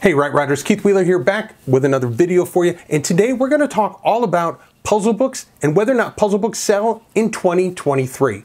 Hey Right Riders, Keith Wheeler here, back with another video for you. And today we're going to talk all about puzzle books and whether or not puzzle books sell in 2023.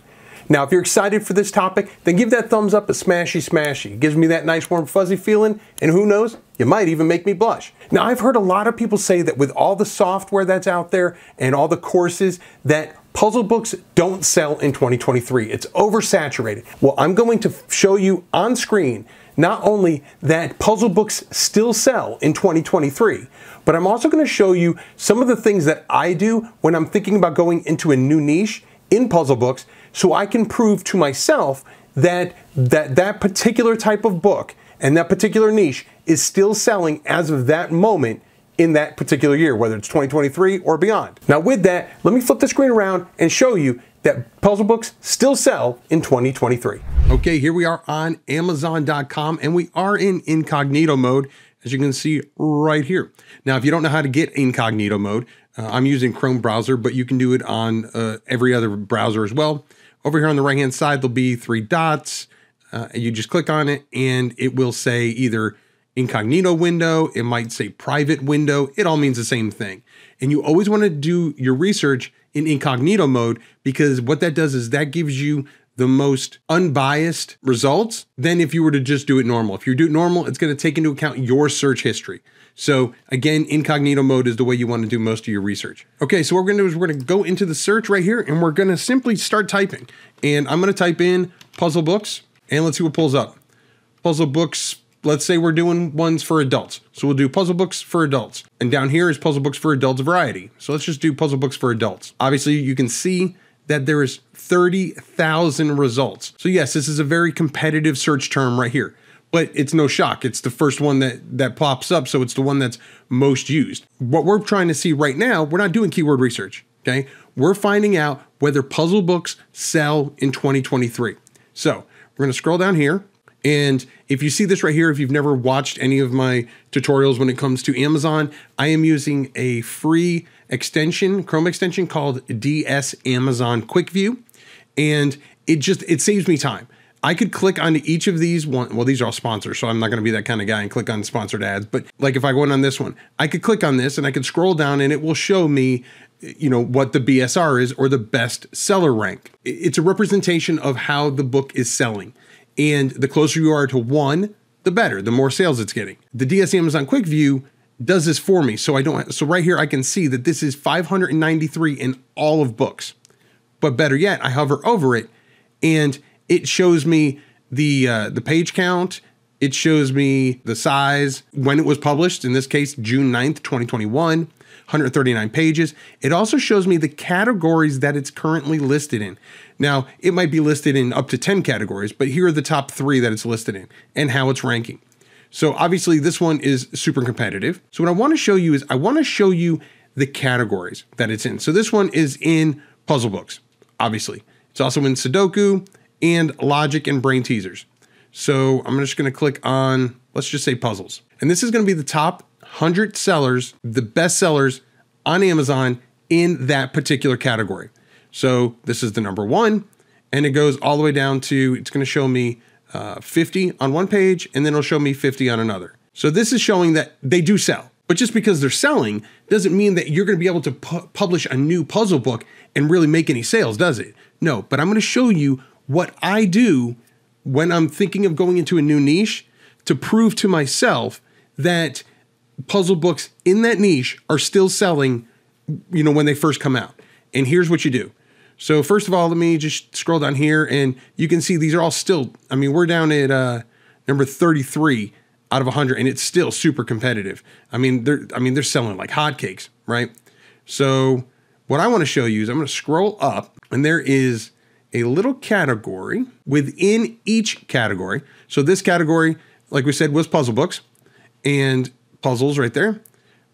Now, if you're excited for this topic, then give that thumbs up a smashy smashy. It gives me that nice warm fuzzy feeling, and who knows, you might even make me blush. Now, I've heard a lot of people say that with all the software that's out there and all the courses that puzzle books don't sell in 2023. It's oversaturated. Well, I'm going to show you on screen not only that puzzle books still sell in 2023, but I'm also going to show you some of the things that I do when I'm thinking about going into a new niche in puzzle books, so I can prove to myself that that particular type of book and that particular niche is still selling as of that moment in that particular year, whether it's 2023 or beyond. Now with that, let me flip the screen around and show you that puzzle books still sell in 2023. Okay, here we are on Amazon.com and we are in incognito mode, as you can see right here. Now, if you don't know how to get incognito mode, I'm using Chrome browser, but you can do it on every other browser as well. Over here on the right-hand side, there'll be three dots. You just click on it and it will say either incognito window, it might say private window. It all means the same thing. And you always want to do your research in incognito mode, because what that does is that gives you the most unbiased results than if you were to just do it normal. If you do it normal, it's going to take into account your search history. So again, incognito mode is the way you want to do most of your research. Okay, so what we're going to do is we're going to go into the search right here and we're going to simply start typing. And I'm going to type in puzzle books and let's see what pulls up. Puzzle books. Let's say we're doing ones for adults. So we'll do puzzle books for adults. And down here is puzzle books for adults variety. So let's just do puzzle books for adults. Obviously, you can see that there is 30,000 results. So yes, this is a very competitive search term right here, but it's no shock. It's the first one that pops up. So it's the one that's most used. What we're trying to see right now, we're not doing keyword research, okay? We're finding out whether puzzle books sell in 2023. So we're gonna scroll down here. And if you see this right here, if you've never watched any of my tutorials when it comes to Amazon, I am using a free extension, Chrome extension called DS Amazon Quick View. And it saves me time. I could click onto each of these well, these are all sponsors, so I'm not going to be that kind of guy and click on sponsored ads. But like if I go in on this one, I could click on this and I could scroll down and it will show me, you know, what the BSR is, or the best seller rank. It's a representation of how the book is selling. And the closer you are to one, the better, the more sales it's getting. The DS Amazon Quick View does this for me. So right here, I can see that this is 593 in all of books. But better yet, I hover over it and it shows me the page count. It shows me the size, when it was published, in this case, June 9th, 2021, 139 pages. It also shows me the categories that it's currently listed in. Now, it might be listed in up to 10 categories, but here are the top 3 that it's listed in and how it's ranking. So obviously this one is super competitive. So what I want to show you is I want to show you the categories that it's in. So this one is in puzzle books, obviously. It's also in Sudoku and logic and brain teasers. So I'm just going to click on, let's just say puzzles. And this is going to be the top 100 sellers, the best sellers on Amazon in that particular category. So this is the number 1, and it goes all the way down to, it's going to show me 50 on one page, and then it'll show me 50 on another. So this is showing that they do sell. But just because they're selling doesn't mean that you're going to be able to publish a new puzzle book and really make any sales, does it? No, but I'm going to show you what I do when I'm thinking of going into a new niche to prove to myself that puzzle books in that niche are still selling, you know, when they first come out. And here's what you do. So first of all, let me just scroll down here and you can see these are all still, I mean, we're down at number 33 out of 100 and it's still super competitive. I mean, they're selling like hotcakes, right? So what I want to show you is I'm going to scroll up and there is a little category within each category. So this category, like we said, was puzzle books and puzzles right there.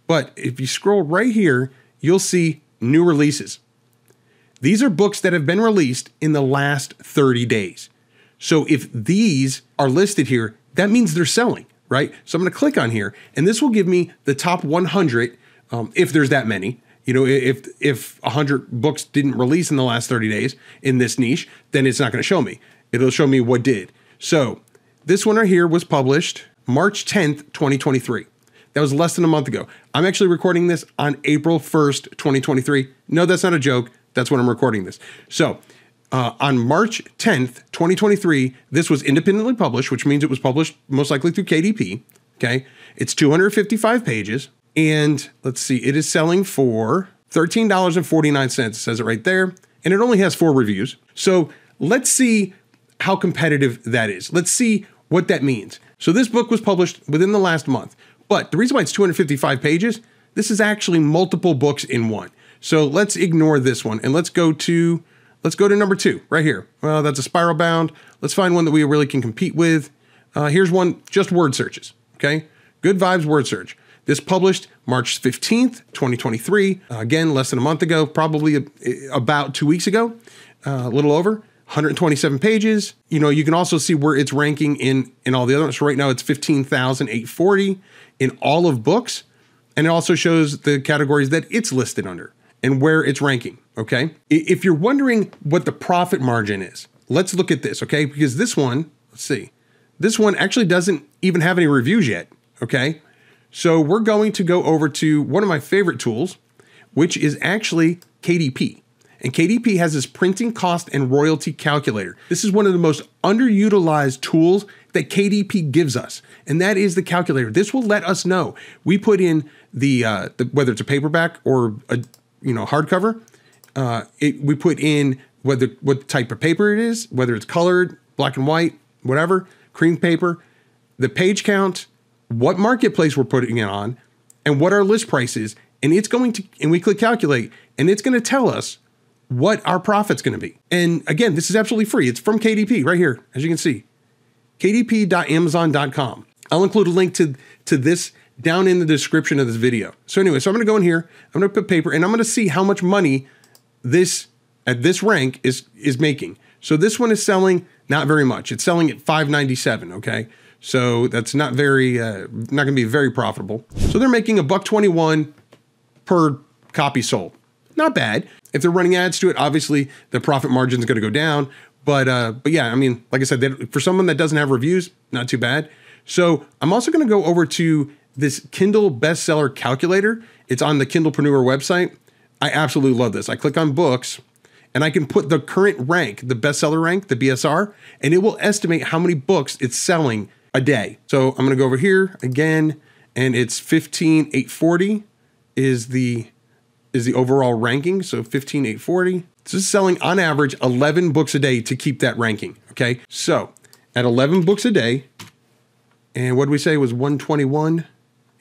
But if you scroll right here, you'll see new releases. These are books that have been released in the last 30 days. So if these are listed here, that means they're selling, right? So I'm going to click on here and this will give me the top 100 if there's that many. You know, if 100 books didn't release in the last 30 days in this niche, then it's not going to show me. It'll show me what did. So this one right here was published March 10th, 2023. That was less than a month ago. I'm actually recording this on April 1st, 2023. No, that's not a joke. That's when I'm recording this. So on March 10th, 2023, this was independently published, which means it was published most likely through KDP. Okay. It's 255 pages. And let's see, it is selling for $13.49. It says it right there. And it only has 4 reviews. So let's see how competitive that is. Let's see what that means. So this book was published within the last month. But the reason why it's 255 pages, this is actually multiple books in one. So let's ignore this one and let's go to number 2 right here. Well, that's a spiral bound. Let's find one that we really can compete with. Here's one, just word searches. Okay. Good Vibes Word Search. This published March 15th, 2023. Again, less than a month ago, probably about 2 weeks ago, a little over. 127 pages. You know, you can also see where it's ranking in all the other ones. So right now it's 15,840 in all of books. And it also shows the categories that it's listed under and where it's ranking, okay? If you're wondering what the profit margin is, let's look at this, okay? Because this one, let's see, this one actually doesn't even have any reviews yet, okay? So we're going to go over to one of my favorite tools, which is actually KDP. And KDP has this printing cost and royalty calculator. This is one of the most underutilized tools that KDP gives us, and that is the calculator. This will let us know. We put in the whether it's a paperback or a hardcover. We put in what type of paper it is, whether it's colored, black and white, whatever, cream paper, the page count, what marketplace we're putting it on, and what our list price is. And it's going to, and we click calculate, and it's going to tell us what our profit's going to be. And again, this is absolutely free. It's from KDP right here, as you can see, kdp.amazon.com. I'll include a link to this down in the description of this video. So anyway, so I'm going to go in here, I'm going to put paper, and I'm going to see how much money this at this rank is making. So this one is selling not very much. It's selling at $5.97. Okay. So that's not very, not going to be very profitable. So they're making $1.21 per copy sold. Not bad. If they're running ads to it, obviously the profit margin is going to go down. But yeah, I mean, like I said, for someone that doesn't have reviews, not too bad. So I'm also going to go over to this Kindle bestseller calculator. It's on the Kindleprenuer website. I absolutely love this. I click on books and I can put the current rank, the bestseller rank, the BSR, and it will estimate how many books it's selling a day. So I'm going to go over here again, and it's 15,840 is the overall ranking. So 15,840. This is selling on average 11 books a day to keep that ranking. Okay. So at 11 books a day, and what did we say was 121?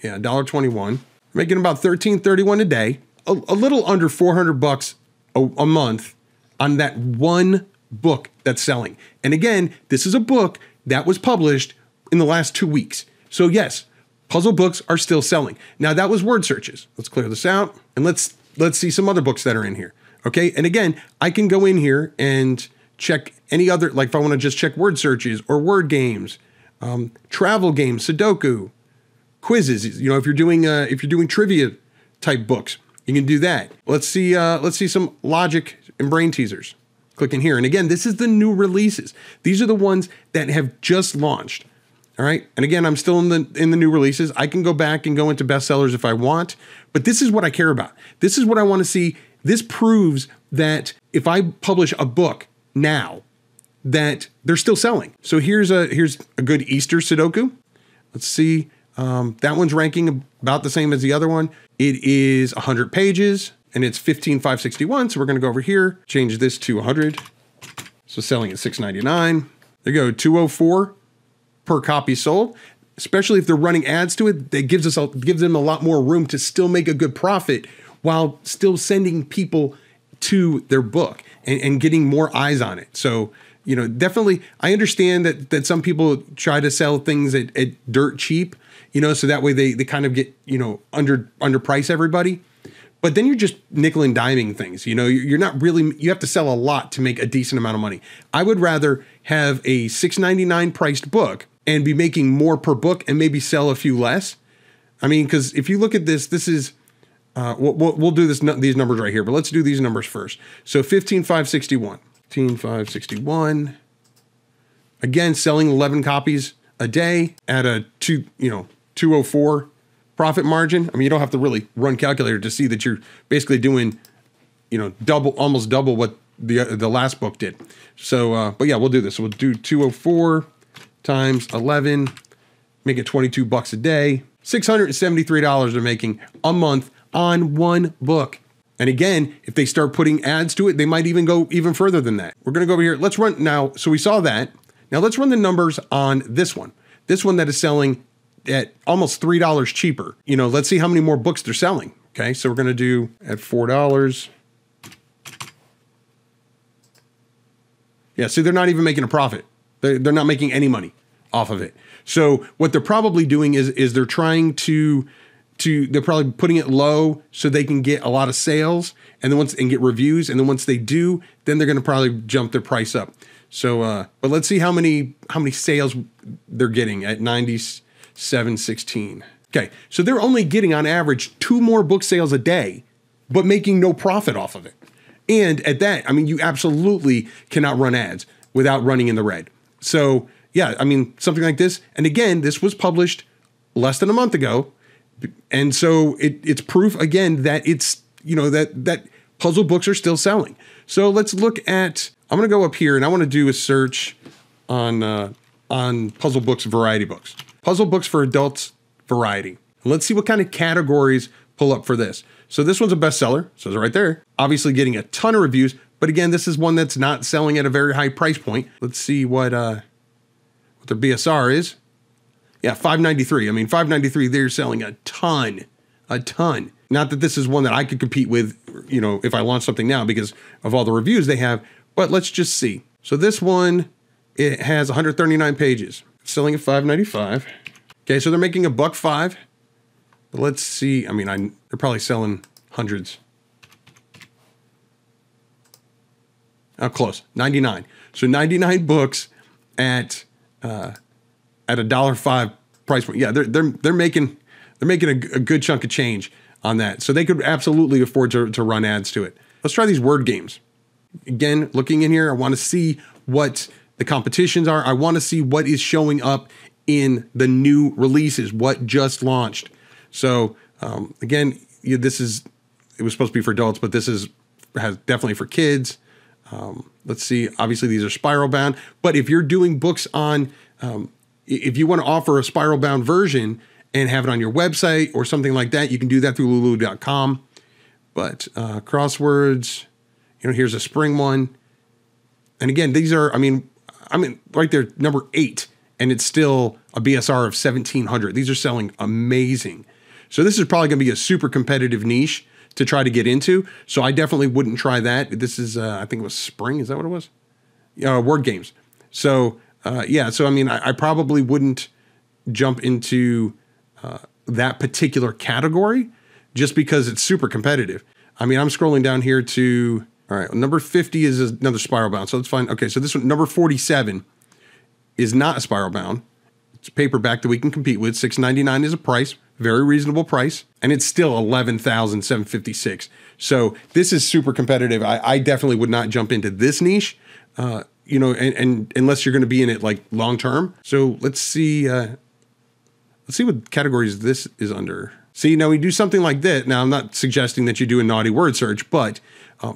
Yeah, $1.21. Making about $13.31 a day, a little under 400 bucks a month on that one book that's selling. And again, this is a book that was published in the last 2 weeks. So yes, puzzle books are still selling. Now that was word searches. Let's clear this out and let's see some other books that are in here. Okay. And again, I can go in here and check any other, like if I want to just check word searches or word games, travel games, Sudoku, quizzes. You know, if you're doing trivia type books, you can do that. Let's see some logic and brain teasers. Click in here. And again, this is the new releases. These are the ones that have just launched. All right. And again, I'm still in the new releases. I can go back and go into bestsellers if I want, but this is what I care about. This is what I want to see. This proves that if I publish a book now, that they're still selling. So here's a good Easter Sudoku. Let's see. That one's ranking about the same as the other one. It is 100 pages and it's 15,561. So we're going to go over here, change this to 100. So selling at $6.99. There you go. 204 per copy sold. Especially if they're running ads to it, that gives them a lot more room to still make a good profit while still sending people to their book and getting more eyes on it. So, you know, definitely, I understand that some people try to sell things at dirt cheap, you know, so that way they kind of get, you know, underprice everybody. But then you're just nickel and diming things. You know, you're not really, you have to sell a lot to make a decent amount of money. I would rather have a $6.99 priced book and be making more per book and maybe sell a few less. I mean, because if you look at this, this is, we'll do these numbers right here, but let's do these numbers first. So 15,561. 15,561. Again, selling 11 copies a day at a 204 profit margin. I mean, you don't have to really run calculator to see that you're basically doing, almost double what the last book did. So, but yeah, we'll do this. So we'll do 204 times 11, make it 22 bucks a day. $673 they're making a month on one book. And again, if they start putting ads to it, they might even go even further than that. We're going to go over here. Let's run now. So we saw that. Now let's run the numbers on this one. This one that is selling at almost $3 cheaper. Let's see how many more books they're selling. Okay, so we're going to do at $4. Yeah, see, they're not even making a profit. They're not making any money off of it. So what they're probably doing is they're trying they're probably putting it low so they can get a lot of sales and then get reviews. And then once they do, then they're going to probably jump their price up. So, but let's see how many sales they're getting at 97.16. Okay, so they're only getting on average 2 more book sales a day, but making no profit off of it. And at that, I mean, you absolutely cannot run ads without running in the red. So yeah, I mean, something like this. And again, this was published less than a month ago. And so it's proof again that it's, that puzzle books are still selling. So let's look at, I'm going to go up here and I want to do a search on puzzle books, variety books, puzzle books for adults, variety. And let's see what kind of categories pull up for this. So this one's a bestseller, says it right there. Obviously getting a ton of reviews, but again, this is one that's not selling at a very high price point. Let's see what their BSR is. Yeah, $5.93. I mean, $5.93, they're selling a ton. Not that this is one that I could compete with, if I launch something now because of all the reviews they have, but let's just see. So this one, it has 139 pages, selling at $5.95. Okay, so they're making $1.05. But let's see. I mean, they're probably selling hundreds. Oh, close. 99. So 99 books at $1.05 price point. Yeah, they're making a good chunk of change on that. So they could absolutely afford to run ads to it. Let's try these word games. Again, looking in here, I want to see what the competitions are. I want to see what is showing up in the new releases, what just launched. So again, it was supposed to be for adults, but this has definitely for kids. Let's see. Obviously, these are spiral bound. But if you're doing books on, if you want to offer a spiral bound version and have it on your website or something like that, you can do that through lulu.com. But crosswords, here's a spring one. And again, these are, I mean, right there, number 8, and it's still a BSR of 1,700. These are selling amazing. So this is probably going to be a super competitive niche to try to get into. So I definitely wouldn't try that. This is, I think it was spring. Is that what it was? Word games. So yeah, so I mean, I probably wouldn't jump into that particular category just because it's super competitive. I mean, I'm scrolling down here to, all right, number 50 is another spiral bound. So let's find, okay, so this one, number 47 is not a spiral bound. It's a paperback that we can compete with. $6.99 is a price, very reasonable price, and it's still $11,756. So this is super competitive. I definitely would not jump into this niche, and unless you're going to be in it like long term. So let's see what categories this is under. See, now we do something like that. Now I'm not suggesting that you do a naughty word search, but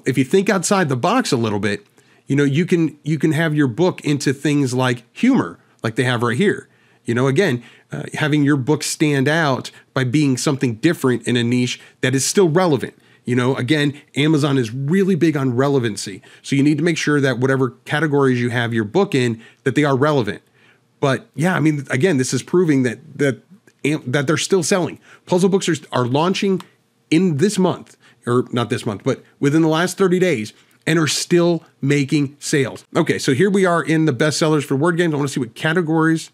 if you think outside the box a little bit, you can have your book into things like humor, like they have right here. Again, having your book stand out by being something different in a niche that is still relevant. Again, Amazon is really big on relevancy. So you need to make sure that whatever categories you have your book in, that they are relevant. But yeah, I mean, again, this is proving that they're still selling. Puzzle books are launching in this month, or not this month, but within the last 30 days, and are still making sales. Okay, so here we are in the bestsellers for word games. I want to see what categories.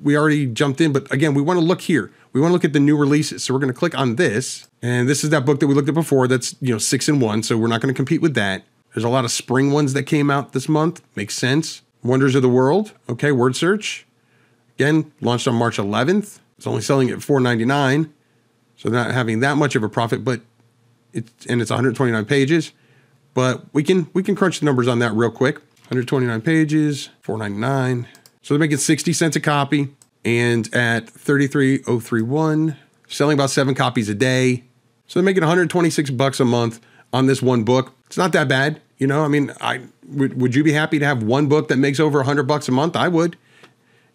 We already jumped in, but again, we want to look here. We want to look at the new releases. So we're going to click on this, and this is that book that we looked at before. That's 6 in 1. So we're not going to compete with that. There's a lot of spring ones that came out this month. Makes sense. Wonders of the World. Okay, word search. Again, launched on March 11th. It's only selling at $4.99, so they're not having that much of a profit. But it's 129 pages. But we can crunch the numbers on that real quick. 129 pages, $4.99. So they're making 60 cents a copy, and at 33.031, selling about 7 copies a day. So they're making 126 bucks a month on this one book. It's not that bad. You know, I mean, would you be happy to have one book that makes over 100 bucks a month? I would.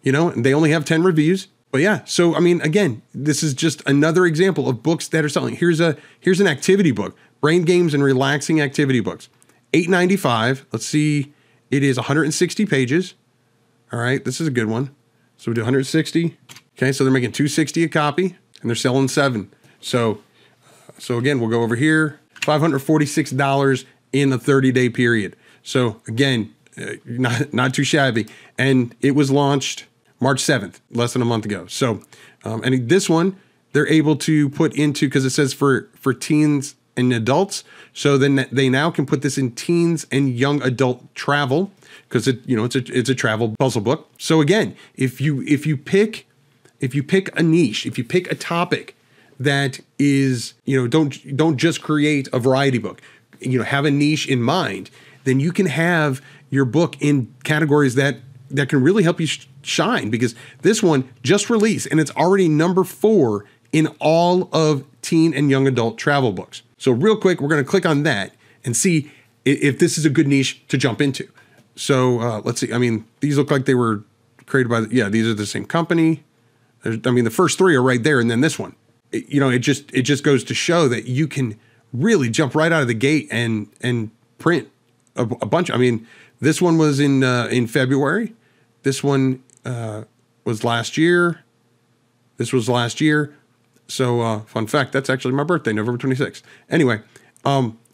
You know, and they only have 10 reviews. But yeah, so I mean, again, this is just another example of books that are selling. Here's an activity book, brain games and relaxing activity books. $8.95. Let's see, it is 160 pages. All right, this is a good one. So we do 160. Okay, so they're making $2.60 a copy, and they're selling 7. So again, we'll go over here. $546 in a 30-day period. So again, not too shabby. And it was launched March 7th, less than a month ago. So, and this one, they're able to put into, because it says for teens and adults. So then they now can put this in teens and young adult travel, because it's a travel puzzle book. So again, if you pick a niche, if you pick a topic that is, don't just create a variety book, have a niche in mind, then you can have your book in categories that can really help you shine, because this one just released and it's already number 4 in all of teen and young adult travel books. So real quick, we're going to click on that and see if this is a good niche to jump into. So let's see. I mean, these look like they were created by, these are the same company. The first 3 are right there. And then this one, it just goes to show that you can really jump right out of the gate and print a bunch. I mean, this one was in February. This one was last year. This was last year. So fun fact, that's actually my birthday, November 26th. Anyway,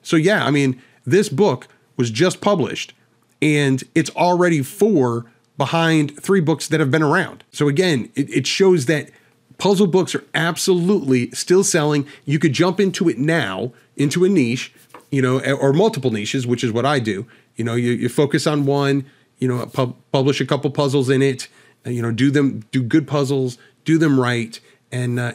so yeah, I mean, this book was just published and it's already 4 behind 3 books that have been around. So again, it shows that puzzle books are absolutely still selling. You could jump into it now, into a niche, or multiple niches, which is what I do. You focus on one, publish a couple puzzles in it, do good puzzles, do them right. And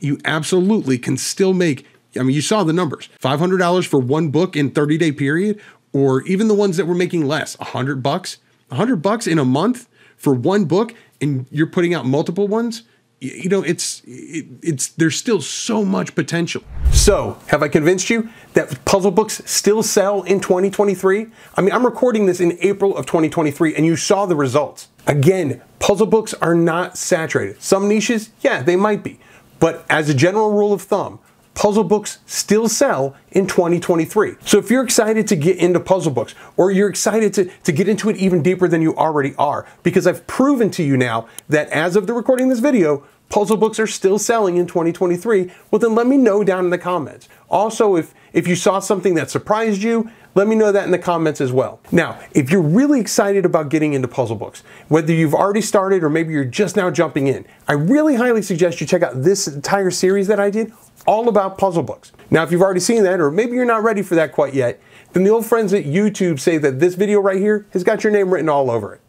you absolutely can still make, you saw the numbers, $500 for one book in 30-day period, or even the ones that were making less, $100, $100 in a month for one book, and you're putting out multiple ones. There's still so much potential. So, have I convinced you that puzzle books still sell in 2023? I'm recording this in April of 2023, and you saw the results. Again, puzzle books are not saturated. Some niches, yeah, they might be. But as a general rule of thumb, puzzle books still sell in 2023. So if you're excited to get into puzzle books, or you're excited to get into it even deeper than you already are, because I've proven to you now that as of the recording of this video, puzzle books are still selling in 2023, well then let me know down in the comments. Also, if you saw something that surprised you, let me know that in the comments as well. Now, if you're really excited about getting into puzzle books, whether you've already started or maybe you're just now jumping in, I really highly suggest you check out this entire series that I did all about puzzle books. Now, if you've already seen that, or maybe you're not ready for that quite yet, then the old friends at YouTube say that this video right here has got your name written all over it.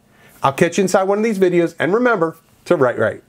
I'll catch you inside one of these videos, and remember to write right.